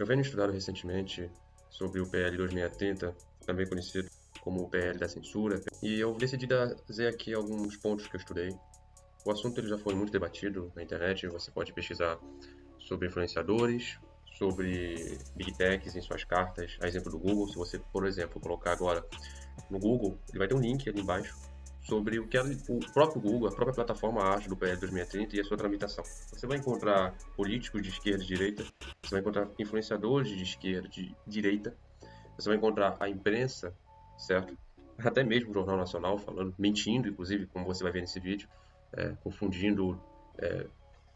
Eu venho estudando recentemente sobre o PL 2630, também conhecido como o PL da censura, e eu decidi trazer aqui alguns pontos que eu estudei. O assunto ele já foi muito debatido na internet, você pode pesquisar sobre influenciadores, sobre Big Techs em suas cartas, a exemplo do Google. Se você, por exemplo, colocar agora no Google, ele vai ter um link ali embaixo sobre o que o próprio Google, a própria plataforma acha do PL 2030 e a sua tramitação. Você vai encontrar políticos de esquerda e direita, você vai encontrar influenciadores de esquerda e de direita, você vai encontrar a imprensa, certo? Até mesmo o Jornal Nacional falando, mentindo, inclusive, como você vai ver nesse vídeo, confundindo, é,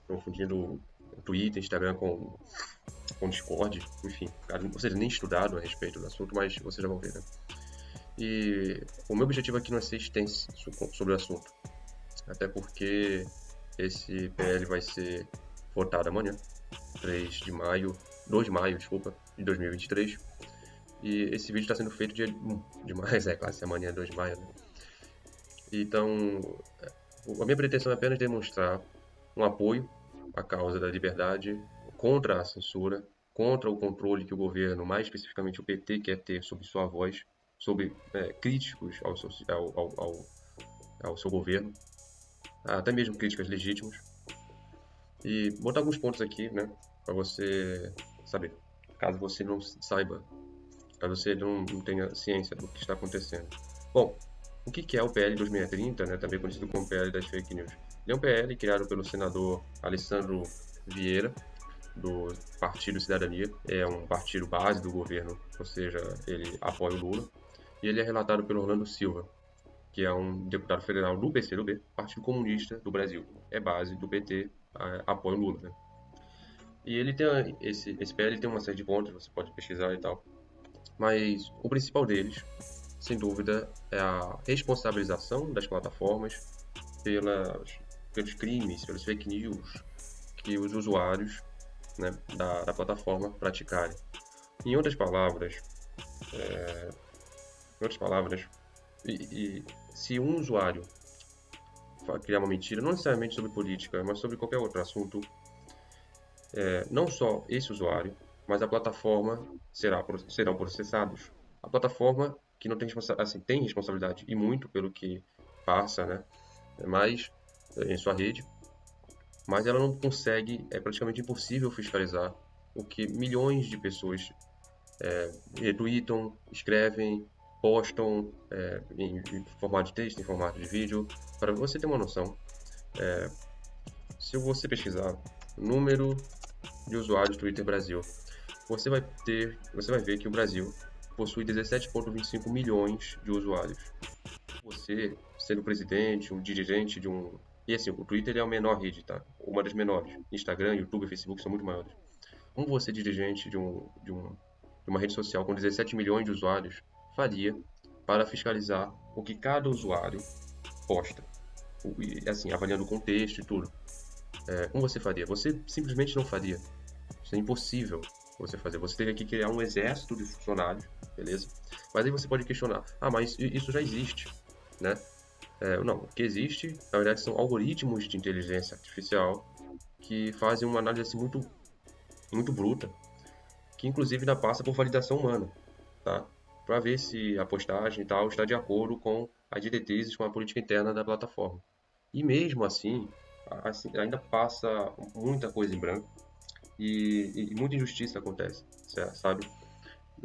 confundindo o Twitter, Instagram com Discord, enfim, ou seja, nem estudado a respeito do assunto, mas vocês já vão ver, né? E o meu objetivo aqui não é ser extenso sobre o assunto, até porque esse PL vai ser votado amanhã, 2 de maio, desculpa, de 2023. E esse vídeo está sendo feito dia 1 de maio, claro, se amanhã é 2 de maio, né? Então, a minha pretensão é apenas demonstrar um apoio à causa da liberdade, contra a censura, contra o controle que o governo, mais especificamente o PT, quer ter sobre sua voz, sobre críticos ao seu governo, até mesmo críticas legítimas. E botar alguns pontos aqui, né, para você saber, caso você não saiba, caso você não tenha ciência do que está acontecendo. Bom, o que é o PL 2630, né, também conhecido como PL das Fake News? Ele é um PL criado pelo senador Alessandro Vieira, do Partido Cidadania, é um partido base do governo, ou seja, ele apoia o Lula, e ele é relatado pelo Orlando Silva, que é um deputado federal do PCdoB, Partido Comunista do Brasil, é base do PT, apoia o Lula, né? E ele tem esse PL tem uma série de pontos, você pode pesquisar e tal, mas o principal deles, sem dúvida, é a responsabilização das plataformas pelos crimes, pelos fake news que os usuários, né, da plataforma praticarem. Em outras palavras, se um usuário criar uma mentira, não necessariamente sobre política, mas sobre qualquer outro assunto, não só esse usuário, mas a plataforma serão processados. A plataforma que não tem, tem responsabilidade e muito pelo que passa, né, mas em sua rede, mas ela não consegue, é praticamente impossível fiscalizar o que milhões de pessoas retweetam, escrevem, postam em formato de texto, em formato de vídeo. Para você ter uma noção, se você pesquisar número de usuários do Twitter Brasil, você vai ver que o Brasil possui 17,25 milhões de usuários. Você, sendo presidente, um dirigente de um... E assim, o Twitter é a menor rede, tá? Uma das menores. Instagram, YouTube e Facebook são muito maiores. Como você, dirigente de uma rede social com 17 milhões de usuários, faria para fiscalizar o que cada usuário posta? E, assim, avaliando o contexto e tudo. Como você faria? Você simplesmente não faria. Isso é impossível você fazer. Você teria que criar um exército de funcionários, beleza? Mas aí você pode questionar, mas isso já existe, né? Não, o que existe, na verdade, são algoritmos de inteligência artificial que fazem uma análise assim, muito, muito bruta, que inclusive ainda passa por validação humana, tá? Para ver se a postagem e tal está de acordo com as diretrizes, com a política interna da plataforma. E mesmo assim ainda passa muita coisa em branco e muita injustiça acontece, sabe?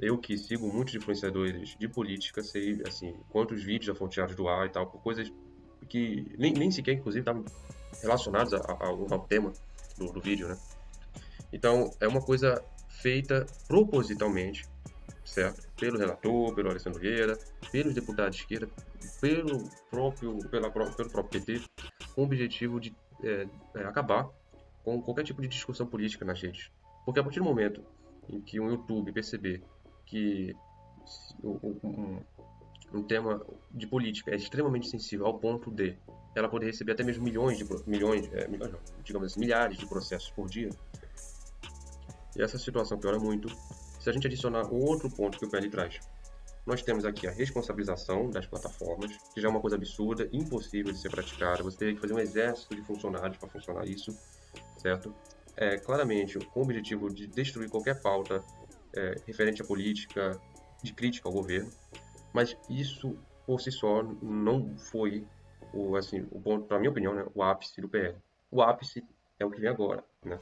Eu que sigo muitos influenciadores de política, sei assim quantos vídeos já foram tirados do ar e tal, por coisas que nem sequer, inclusive, estavam relacionados ao tema do vídeo, né? Então, é uma coisa feita propositalmente, certo? Pelo relator, pelo Alessandro Vieira, pelos deputados de esquerda, pelo próprio PT, com o objetivo de acabar com qualquer tipo de discussão política nas redes. Porque a partir do momento em que um YouTube perceber que um tema de política é extremamente sensível ao ponto de ela poder receber até mesmo digamos assim, milhares de processos por dia, e essa situação piora muito se a gente adicionar o outro ponto que o PL traz. Nós temos aqui a responsabilização das plataformas, que já é uma coisa absurda, impossível de ser praticada. Você teria que fazer um exército de funcionários para funcionar isso, certo? claramente com o objetivo de destruir qualquer pauta referente à política, de crítica ao governo, mas isso por si só não foi o ponto, na minha opinião, né, o ápice do PL. O ápice é o que vem agora, né,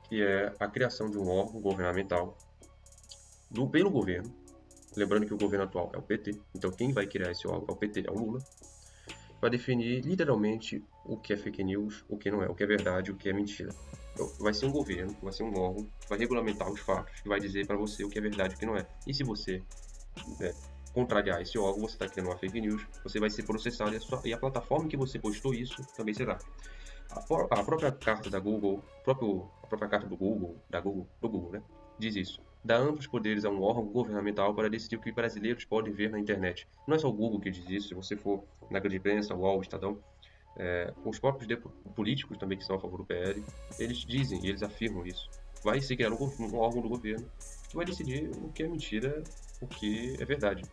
que é a criação de um órgão governamental pelo governo. Lembrando que o governo atual é o PT, então quem vai criar esse órgão é o PT, é o Lula, para definir literalmente o que é fake news, o que não é, o que é verdade, o que é mentira. Então, vai ser um governo, vai ser um órgão que vai regulamentar os fatos, que vai dizer para você o que é verdade e o que não é. E se você né, contrariar esse órgão, você está criando uma fake news, você vai ser processado e a plataforma que você postou isso também será. A própria carta da Google, a própria carta do Google, né, diz isso. Dá amplos poderes a um órgão governamental para decidir o que brasileiros podem ver na internet. Não é só o Google que diz isso, se você for na grande imprensa, UOL, Estadão, os próprios políticos também que são a favor do PL, eles dizem e eles afirmam isso. Vai se criar um órgão do governo que vai decidir o que é mentira, o que é verdade.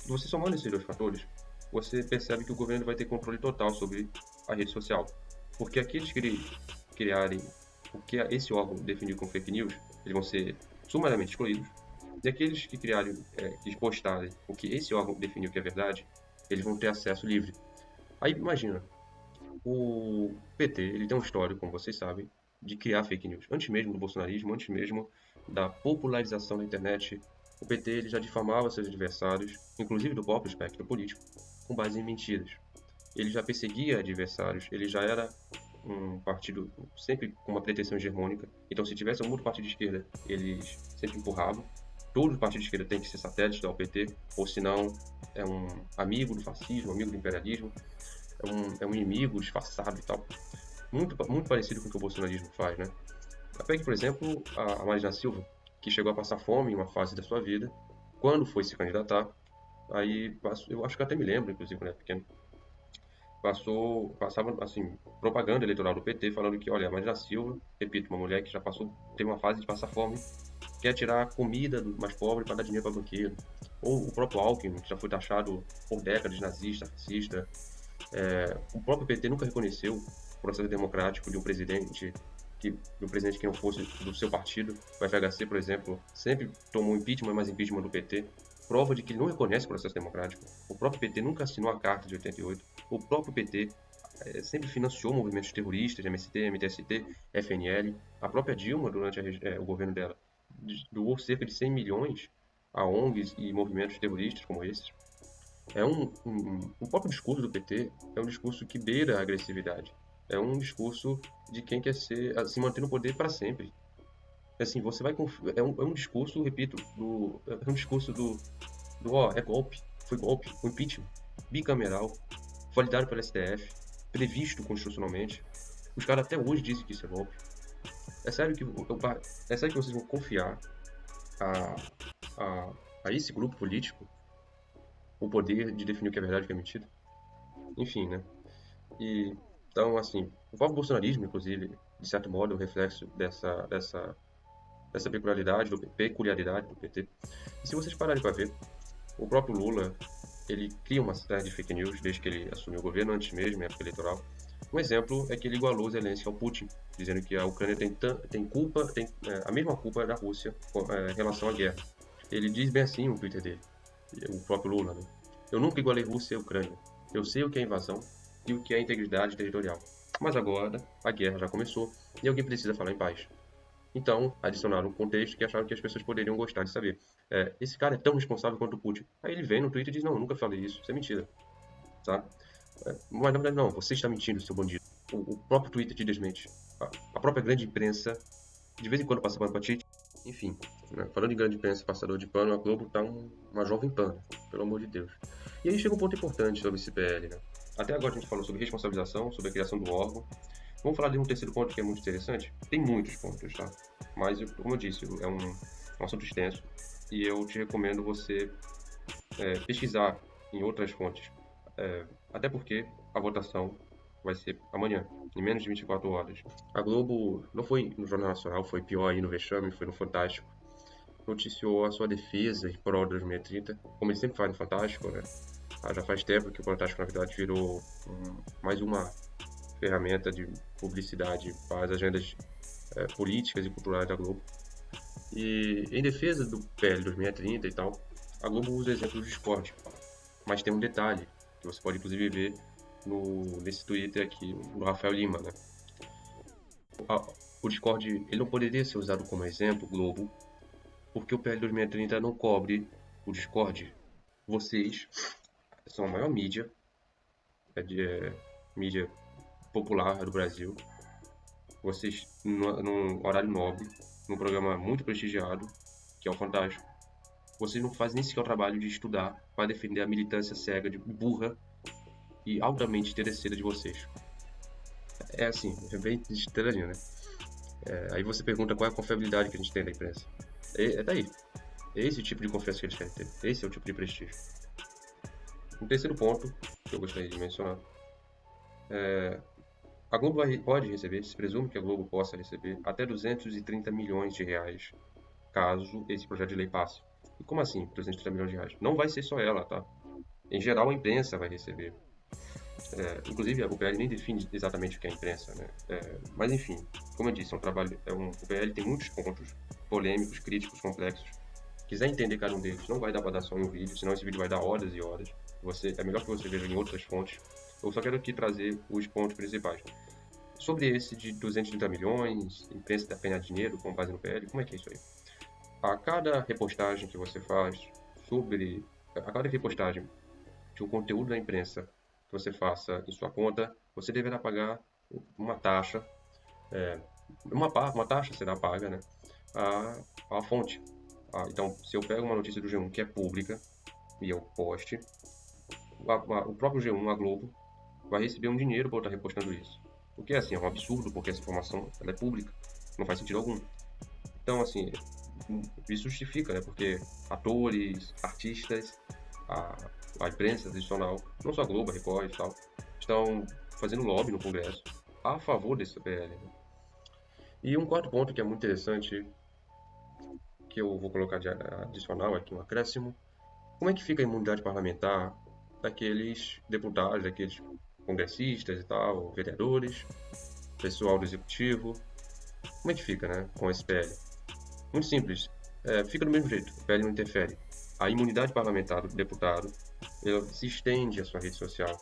E você somando esses dois fatores, você percebe que o governo vai ter controle total sobre a rede social. Porque aqueles que criarem o que esse órgão definiu como fake news, eles vão ser sumariamente excluídos. E aqueles que criarem, que postarem o que esse órgão definiu que é verdade, eles vão ter acesso livre. Aí imagina, o PT ele tem um histórico, como vocês sabem, de criar fake news. Antes mesmo do bolsonarismo, antes mesmo da popularização da internet, o PT ele já difamava seus adversários, inclusive do próprio espectro político, com base em mentiras. Ele já perseguia adversários, ele já era um partido sempre com uma pretensão hegemônica. Então, se tivesse algum outro partido de esquerda, eles sempre empurravam. Todo partido de esquerda tem que ser satélite do PT, ou senão é um amigo do fascismo, amigo do imperialismo, é um inimigo disfarçado e tal. Muito parecido com o que o bolsonarismo faz, né? Pegue, por exemplo, a Marina Silva, que chegou a passar fome em uma fase da sua vida, quando foi se candidatar, aí eu acho que eu até me lembro, inclusive, quando era pequeno, passava assim, propaganda eleitoral do PT falando que, olha, a Marina Silva, repito, uma mulher que já passou, teve uma fase de passar fome, quer tirar a comida do mais pobre para dar dinheiro para banqueiro. Ou o próprio Alckmin, que já foi taxado por décadas de nazista, fascista. O próprio PT nunca reconheceu o processo democrático de um presidente que não fosse do seu partido. O FHC, por exemplo, sempre tomou impeachment, mas impeachment do PT. Prova de que ele não reconhece o processo democrático. O próprio PT nunca assinou a Carta de 88. O próprio PT sempre financiou movimentos terroristas, MST, MTST, FNL. A própria Dilma, durante o governo dela, doou cerca de 100 milhões a ONGs e movimentos terroristas como esses. O próprio discurso do PT é um discurso que beira a agressividade. É um discurso de quem quer se manter no poder para sempre. Assim, você vai é um discurso, repito, é um discurso é golpe, foi golpe, o impeachment, bicameral, validado pelo STF, previsto constitucionalmente. Os caras até hoje dizem que isso é golpe. É sério que vocês vão confiar a, a esse grupo político o poder de definir o que é verdade e o que é mentira? Enfim, né? Então, assim, o próprio bolsonarismo, inclusive, de certo modo, é um reflexo dessa peculiaridade do PT. E se vocês pararem para ver, o próprio Lula, ele cria uma série de fake news desde que ele assumiu o governo, antes mesmo, em época eleitoral. Um exemplo é que ele igualou Zelensky ao Putin, dizendo que a Ucrânia tem a mesma culpa da Rússia em relação à guerra. Ele diz bem assim no Twitter dele, o próprio Lula, né? Eu nunca igualei Rússia e Ucrânia. Eu sei o que é invasão e o que é integridade territorial. Mas agora a guerra já começou e alguém precisa falar em paz. Então, adicionaram um contexto que acharam que as pessoas poderiam gostar de saber. Esse cara é tão responsável quanto o Putin. Aí ele vem no Twitter e diz, não, eu nunca falei isso é mentira. Tá? Mas na verdade não, você está mentindo, seu bandido. O próprio Twitter te desmente. A própria grande imprensa, de vez em quando passa pano pra ti. Enfim, né? Falando em grande imprensa, passador de pano, a Globo tá uma jovem pan, pelo amor de Deus. E aí chega um ponto importante sobre esse PL, né? Até agora a gente falou sobre responsabilização, sobre a criação do órgão. Vamos falar de um terceiro ponto que é muito interessante? Tem muitos pontos, tá? Mas, como eu disse, é um assunto extenso e eu te recomendo você pesquisar em outras fontes. Até porque a votação vai ser amanhã, em menos de 24 horas. A Globo não foi no Jornal Nacional, foi pior aí no Vexame, foi no Fantástico. Noticiou a sua defesa em prol 2030, como ele sempre faz no Fantástico, né? Já faz tempo que o Fantástico, na verdade, virou mais uma ferramenta de publicidade para as agendas políticas e culturais da Globo. E em defesa do PL 2630 e tal, a Globo usa o exemplo do Discord. Mas tem um detalhe, que você pode inclusive ver nesse Twitter aqui, do Rafael Lima, né? O Discord ele não poderia ser usado como exemplo, Globo, porque o PL 2630 não cobre o Discord. Vocês são a maior mídia, mídia popular do Brasil. Vocês, num horário nobre, num programa muito prestigiado, que é o Fantástico, vocês não fazem nem sequer o trabalho de estudar para defender a militância cega, burra e altamente interesseira de vocês. É assim, é bem estranho, né? Aí você pergunta qual é a confiabilidade que a gente tem da imprensa. É daí. É esse o tipo de confiança que eles querem ter. Esse é o tipo de prestígio. Um terceiro ponto que eu gostaria de mencionar. A Globo pode receber, se presume que a Globo possa receber, até 230 milhões de reais caso esse projeto de lei passe. E como assim 230 milhões de reais? Não vai ser só ela, tá? Em geral, a imprensa vai receber. Inclusive, o PL nem define exatamente o que é imprensa, né? Mas enfim, como eu disse, o PL tem muitos pontos polêmicos, críticos, complexos. Quiser entender cada um deles, não vai dar para dar só em um vídeo, senão esse vídeo vai dar horas e horas. É melhor que você veja em outras fontes. Eu só quero aqui trazer os pontos principais. Sobre esse de 230 milhões, imprensa ganhar dinheiro com base no PL, como é que é isso aí? A cada repostagem que você faz a cada repostagem de um conteúdo da imprensa que você faça em sua conta, você deverá pagar uma taxa, uma taxa será paga, né, à fonte. Então, se eu pego uma notícia do G1 que é pública e eu poste, o próprio G1, a Globo, vai receber um dinheiro por estar repostando isso. O que é assim, é um absurdo, porque essa informação ela é pública, não faz sentido algum. Então, assim, isso justifica, né, porque atores, artistas, a, a imprensa tradicional, não só a Globo, a Record e tal, estão fazendo lobby no Congresso a favor desse PL. Né? E um quarto ponto que é muito interessante, que eu vou colocar de adicional aqui, um acréscimo, como é que fica a imunidade parlamentar daqueles deputados, daqueles congressistas e tal, vereadores, pessoal do executivo, como é que fica, né, com esse PL? Muito simples, fica do mesmo jeito, o PL não interfere. A imunidade parlamentar do deputado ela se estende à sua rede social,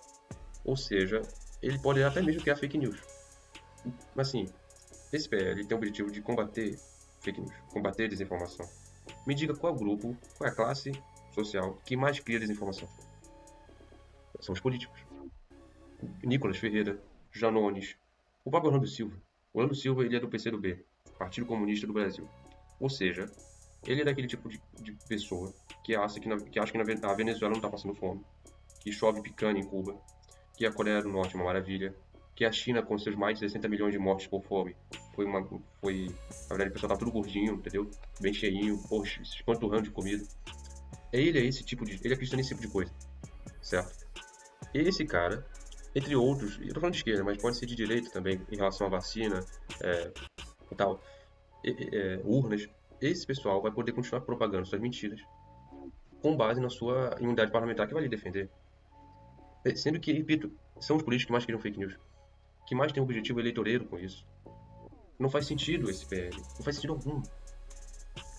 ou seja, ele pode até mesmo criar fake news. Mas assim, esse PL tem o objetivo de combater fake news, combater desinformação. Me diga qual é o grupo, qual é a classe social que mais cria desinformação. São os políticos. Nicolas Ferreira, Janones, o próprio Orlando Silva. O Orlando Silva ele é do PCdoB, Partido Comunista do Brasil. Ou seja, ele é daquele tipo de pessoa que acha que a Venezuela não está passando fome, que chove picanha em Cuba, que a Coreia do Norte é uma maravilha, que a China, com seus mais de 60 milhões de mortes por fome, na verdade, o pessoal tá tudo gordinho, entendeu? Bem cheinho, poxa, se espanturrando de comida. Ele acredita nesse tipo de coisa, certo? Esse cara, entre outros, eu tô falando de esquerda, mas pode ser de direita também, em relação à vacina e tal, urnas, esse pessoal vai poder continuar propagando suas mentiras com base na sua imunidade parlamentar que vai lhe defender. Sendo que, repito, são os políticos que mais criam fake news, que mais têm um objetivo eleitoreiro com isso. Não faz sentido esse PL, não faz sentido algum,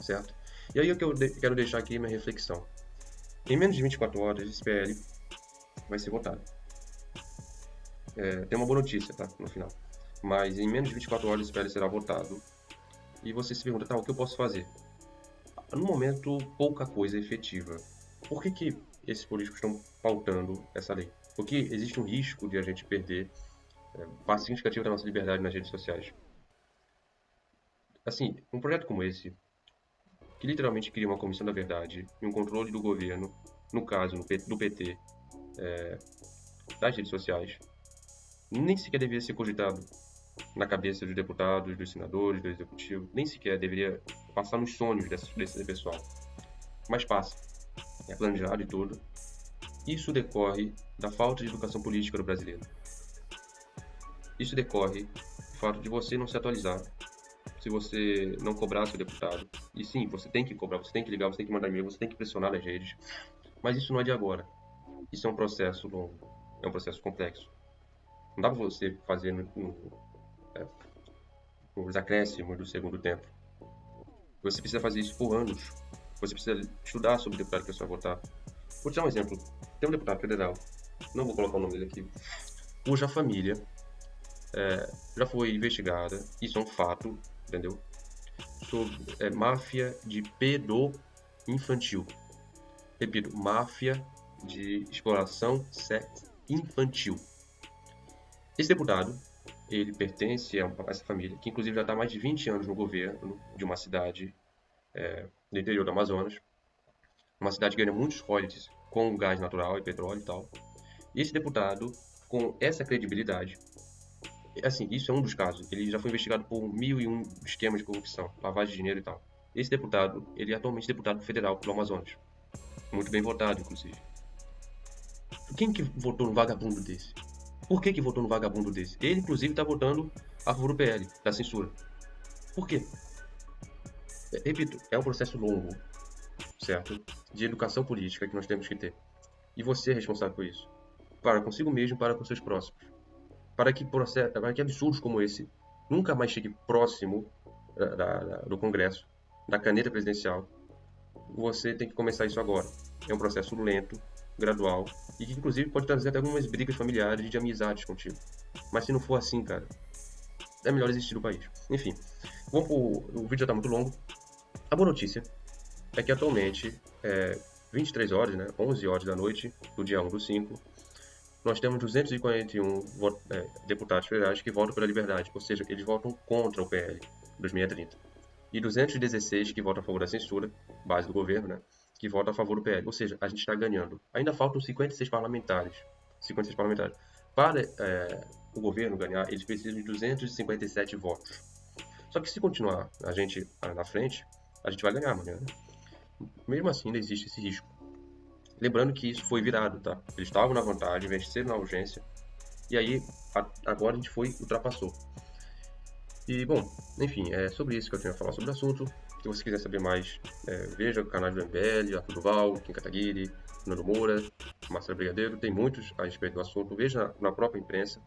certo? E aí é que eu quero deixar aqui minha reflexão. Em menos de 24 horas, esse PL vai ser votado. Tem uma boa notícia, tá? No final. Mas em menos de 24 horas, esse PL será votado. E você se pergunta, tá, o que eu posso fazer? No momento, pouca coisa é efetiva. Por que esses políticos estão pautando essa lei? Porque existe um risco de a gente perder parte significativa da nossa liberdade nas redes sociais. Assim, um projeto como esse, que literalmente cria uma comissão da verdade e um controle do governo, no caso do PT, das redes sociais, nem sequer deveria ser cogitado na cabeça dos deputados, dos senadores, do executivo, nem sequer deveria passar nos sonhos desse pessoal. Mas passa, é planejado e tudo. Isso decorre da falta de educação política do brasileiro. Isso decorre do fato de você não se atualizar, se você não cobrar seu deputado. E sim, você tem que cobrar, você tem que ligar, você tem que mandar e-mail, você tem que pressionar nas redes. Mas isso não é de agora. Isso é um processo longo, é um processo complexo. Não dá pra você fazer os acréscimos do segundo tempo. Você precisa fazer isso por anos. Você precisa estudar sobre o deputado que você vai votar. Vou te dar um exemplo. Tem um deputado federal, não vou colocar o nome dele aqui, cuja família já foi investigada, isso é um fato, entendeu? Sobre máfia de pedo-infantil. Repito, máfia de exploração infantil. Esse deputado, ele pertence a essa família, que inclusive já está há mais de 20 anos no governo de uma cidade do interior do Amazonas, uma cidade que ganha muitos royalties com gás natural e petróleo e tal. E esse deputado, com essa credibilidade, assim, isso é um dos casos, ele já foi investigado por 1001 esquemas de corrupção, lavagem de dinheiro e tal. Esse deputado, ele é atualmente deputado federal pelo Amazonas, muito bem votado, inclusive. Quem que votou no vagabundo desse? Por que votou no vagabundo desse? Ele, inclusive, está votando a favor do PL, da censura. Por quê? Repito, é um processo longo, certo? De educação política que nós temos que ter. E você é responsável por isso. Para consigo mesmo, para com seus próximos. Para que absurdos como esse nunca mais chegue próximo do Congresso, da caneta presidencial, você tem que começar isso agora. É um processo lento, gradual, e que inclusive pode trazer até algumas brigas familiares e de amizades contigo. Mas se não for assim, cara, é melhor existir no país. Enfim, o vídeo já está muito longo. A boa notícia é que atualmente, 23 horas, né, 11 horas da noite, do dia 1/5, nós temos 241 deputados federais que votam pela liberdade, ou seja, eles votam contra o PL 2630. E 216 que votam a favor da censura, base do governo, né, que votam a favor do PL. Ou seja, a gente está ganhando. Ainda faltam 56 parlamentares. 56 parlamentares. Para o governo ganhar, eles precisam de 257 votos. Só que se continuar a gente na frente, a gente vai ganhar amanhã, né? Mesmo assim, ainda existe esse risco. Lembrando que isso foi virado, tá? Eles estavam na vantagem, venceram na urgência, e aí agora a gente ultrapassou. E, bom, enfim, é sobre isso que eu tinha a falar sobre o assunto. Se você quiser saber mais, veja o canal do MBL, Arthur Duval, Kim Kataguiri, Nando Moura, Marcelo Brigadeiro, tem muitos a respeito do assunto. Veja na própria imprensa,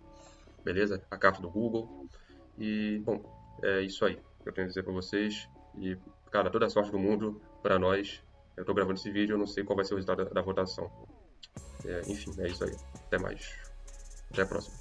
beleza? A carta do Google. E, bom, é isso aí que eu tenho a dizer para vocês. E, cara, toda a sorte do mundo para nós. Eu tô gravando esse vídeo, eu não sei qual vai ser o resultado da votação. Enfim, é isso aí. Até mais. Até a próxima.